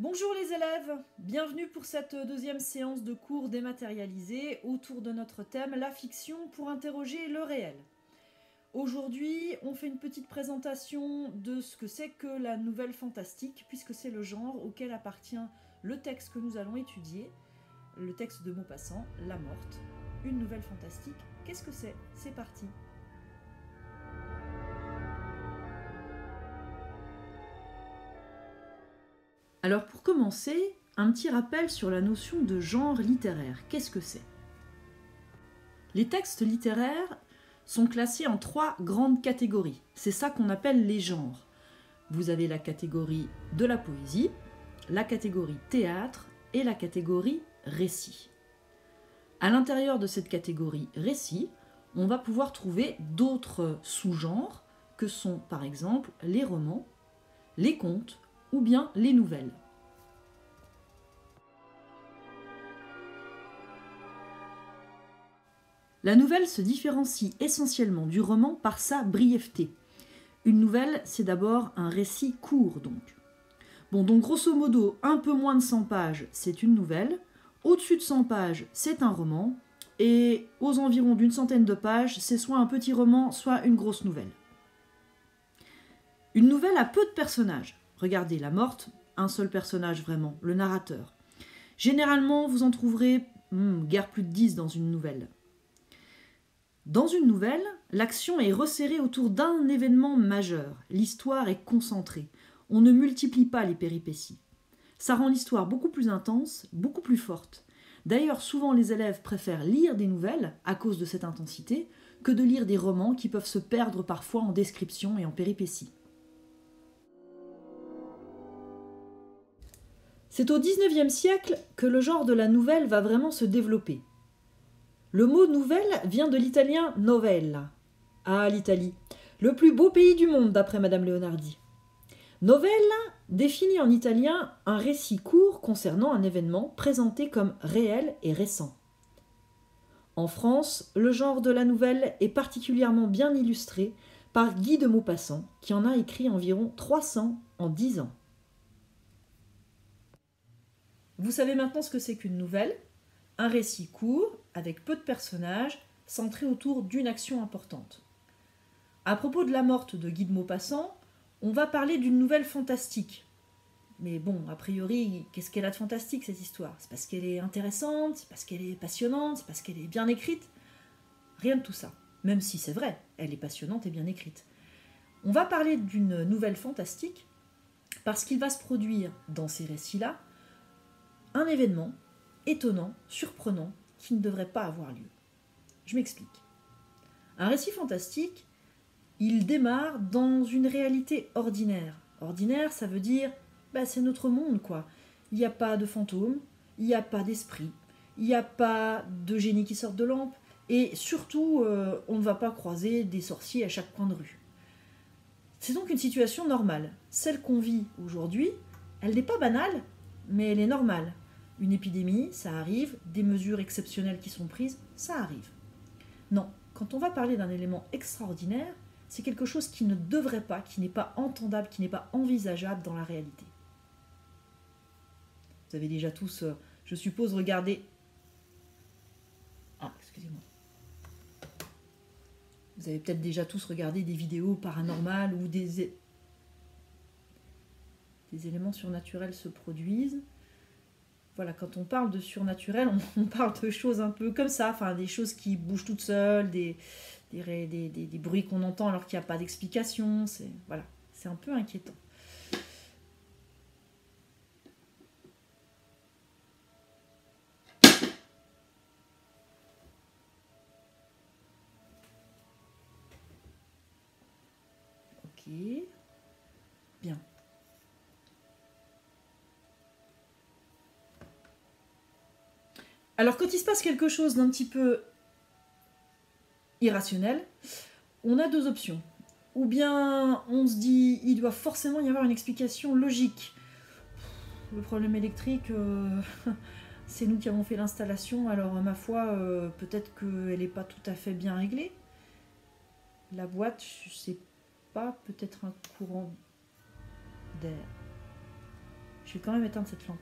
Bonjour les élèves, bienvenue pour cette deuxième séance de cours dématérialisés autour de notre thème « La fiction pour interroger le réel ». Aujourd'hui, on fait une petite présentation de ce que c'est que la nouvelle fantastique, puisque c'est le genre auquel appartient le texte que nous allons étudier, le texte de Maupassant, La Morte. Une nouvelle fantastique, qu'est-ce que c'est? C'est parti. Alors pour commencer, un petit rappel sur la notion de genre littéraire. Qu'est-ce que c'est? Les textes littéraires sont classés en 3 grandes catégories. C'est ça qu'on appelle les genres. Vous avez la catégorie de la poésie, la catégorie théâtre et la catégorie récit. À l'intérieur de cette catégorie récit, on va pouvoir trouver d'autres sous-genres que sont par exemple les romans, les contes ou bien les nouvelles. La nouvelle se différencie essentiellement du roman par sa brièveté. Une nouvelle, c'est d'abord un récit court donc. Donc grosso modo, un peu moins de 100 pages, c'est une nouvelle. Au-dessus de 100 pages, c'est un roman. Et aux environs d'une centaine de pages, c'est soit un petit roman, soit une grosse nouvelle. Une nouvelle a peu de personnages. Regardez, La Morte, un seul personnage vraiment, le narrateur. Généralement, vous en trouverez guère plus de 10 dans une nouvelle. Dans une nouvelle, l'action est resserrée autour d'un événement majeur. L'histoire est concentrée. On ne multiplie pas les péripéties. Ça rend l'histoire beaucoup plus intense, beaucoup plus forte. D'ailleurs, souvent les élèves préfèrent lire des nouvelles, à cause de cette intensité, que de lire des romans qui peuvent se perdre parfois en description et en péripéties. C'est au XIXe siècle que le genre de la nouvelle va vraiment se développer. Le mot nouvelle vient de l'italien novella. Ah, l'Italie, le plus beau pays du monde d'après Madame Leonardi. Novella définit en italien un récit court concernant un événement présenté comme réel et récent. En France, le genre de la nouvelle est particulièrement bien illustré par Guy de Maupassant, qui en a écrit environ 300 en 10 ans. Vous savez maintenant ce que c'est qu'une nouvelle? Un récit court, avec peu de personnages, centré autour d'une action importante. À propos de La Morte de Guy de Maupassant, on va parler d'une nouvelle fantastique. Mais bon, a priori, qu'est-ce qu'elle a de fantastique cette histoire? C'est parce qu'elle est intéressante, c'est parce qu'elle est passionnante, c'est parce qu'elle est bien écrite? Rien de tout ça. Même si c'est vrai, elle est passionnante et bien écrite. On va parler d'une nouvelle fantastique parce qu'il va se produire dans ces récits-là un événement étonnant, surprenant, qui ne devrait pas avoir lieu. Je m'explique. Un récit fantastique, il démarre dans une réalité ordinaire. Ordinaire, ça veut dire, c'est notre monde, quoi. Il n'y a pas de fantômes, il n'y a pas d'esprit, il n'y a pas de génie qui sortent de lampe, et surtout, on ne va pas croiser des sorciers à chaque coin de rue. C'est donc une situation normale. Celle qu'on vit aujourd'hui, elle n'est pas banale, mais elle est normale. Une épidémie, ça arrive, des mesures exceptionnelles qui sont prises, ça arrive. Non, quand on va parler d'un élément extraordinaire, c'est quelque chose qui ne devrait pas, qui n'est pas entendable, qui n'est pas envisageable dans la réalité. Vous avez déjà tous, je suppose, regardé... Ah, excusez-moi. Vous avez peut-être déjà tous regardé des vidéos paranormales où des éléments surnaturels se produisent. Voilà, quand on parle de surnaturel, on parle de choses un peu comme ça, enfin des choses qui bougent toutes seules, des bruits qu'on entend alors qu'il n'y a pas d'explication. Voilà, c'est un peu inquiétant. Ok, bien. Alors quand il se passe quelque chose d'un petit peu irrationnel, on a deux options. Ou bien on se dit, il doit forcément y avoir une explication logique. Le problème électrique, c'est nous qui avons fait l'installation, alors ma foi, peut-être qu'elle n'est pas tout à fait bien réglée. La boîte, je sais pas, peut-être un courant d'air. Je vais quand même éteindre cette lampe.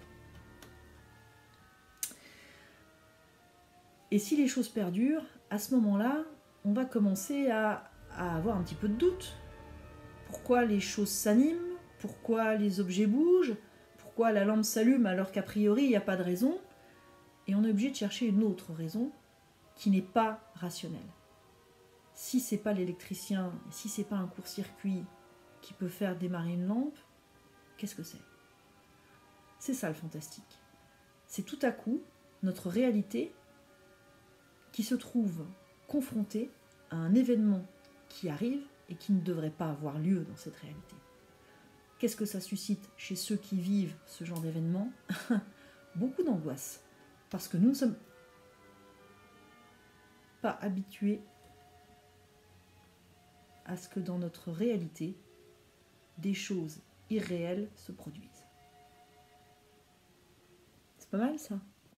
Et si les choses perdurent, à ce moment-là, on va commencer à avoir un petit peu de doute. Pourquoi les choses s'animent? Pourquoi les objets bougent? Pourquoi la lampe s'allume alors qu'a priori il n'y a pas de raison? Et on est obligé de chercher une autre raison qui n'est pas rationnelle. Si c'est pas l'électricien, si c'est pas un court-circuit qui peut faire démarrer une lampe, qu'est-ce que c'est? C'est ça le fantastique. C'est tout à coup notre réalité qui se trouve confrontée à un événement qui arrive et qui ne devrait pas avoir lieu dans cette réalité. Qu'est-ce que ça suscite chez ceux qui vivent ce genre d'événement? Beaucoup d'angoisse. Parce que nous ne sommes pas habitués à ce que dans notre réalité, des choses irréelles se produisent. C'est pas mal ça?